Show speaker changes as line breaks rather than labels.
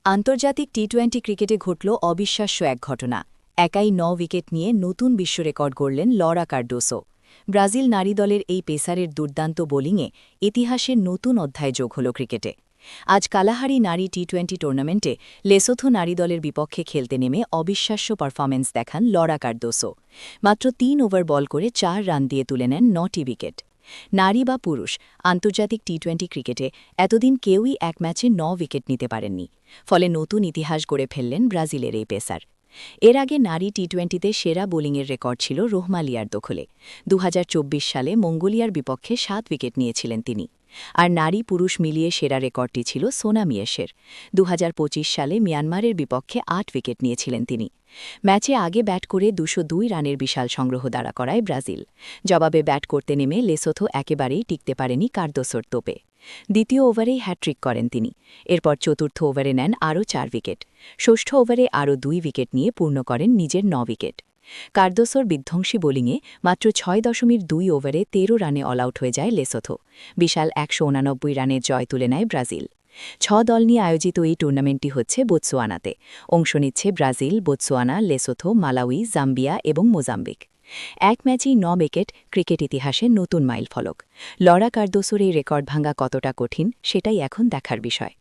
আন্তর্জাতিক টি-20 ক্রিকেটে ঘটল অবিশ্বাস্য এক ঘটনা। একাই ৯ উইকেট নিয়ে নতুন বিশ্ব রেকর্ড গড়লেন লরা কার্ডোসো। ব্রাজিল নারী দলের এই পেসারের দুর্দান্ত বোলিংয়ে ইতিহাসের নতুন অধ্যায় যোগ হল ক্রিকেটে। আজ কালাহারি নারী টি-20 টুর্নামেন্টে লেসোথো নারী দলের বিপক্ষে খেলতে নেমে অবিশ্বাস্য পারফরম্যান্স দেখান লরা কার্ডোসো। মাত্র ৩ ওভার বল করে ৪ রান দিয়ে তুলে নেন ৯টি উইকেট। নারী বা পুরুষ, আন্তর্জাতিক টি-20 ক্রিকেটে এতদিন কেউই এক ম্যাচে ৯ উইকেট নিতে পারেননি। ফলে নতুন ইতিহাস গড়ে ফেললেন ব্রাজিলের এই পেসার। এর আগে নারী টি-20তে সেরা বোলিংয়ের রেকর্ড ছিল রোহমালিয়ার দখলে। ২০২৪ সালে মঙ্গোলিয়ার বিপক্ষে ৭ উইকেট নিয়েছিলেন তিনি। আর নারী পুরুষ মিলিয়ে সেরা রেকর্ডটি ছিল সোনা মিয়েশের। ২০২৫ সালে মিয়ানমারের বিপক্ষে ৮ উইকেট নিয়েছিলেন তিনি। ম্যাচে আগে ব্যাট করে ২০২ রানের বিশাল সংগ্রহ দাঁড়া করায় ব্রাজিল। জবাবে ব্যাট করতে নেমে লেসোথো একেবারেই টিকতে পারেনি কার্দোসোর তোপে। দ্বিতীয় ওভারেই হ্যাট্রিক করেন তিনি। এরপর চতুর্থ ওভারে নেন আরও ৪ উইকেট। ষষ্ঠ ওভারে আরও ২ উইকেট নিয়ে পূর্ণ করেন নিজের ৯ উইকেট। কার্দোসোর বিধ্বংসী বোলিংয়ে মাত্র ৬.২ ওভারে ১৩ রানে অল আউট হয়ে যায় লেসোথো। বিশাল ১৮৯ রানের জয় তুলে নেয় ব্রাজিল। ৬ দল নিয়ে আয়োজিত এই টুর্নামেন্টটি হচ্ছে বোতসোয়ানাতে। অংশ নিচ্ছে Brazil, Botswana, Lesotho, Malawi, Zambia এবং মোজাম্বিক। এক ম্যাচেই ৯ উইকেট ক্রিকেট ইতিহাসে নতুন মাইলফলক। লরা কার্দোসোর এই রেকর্ড ভাঙা কতটা কঠিন সেটাই এখন দেখার বিষয়।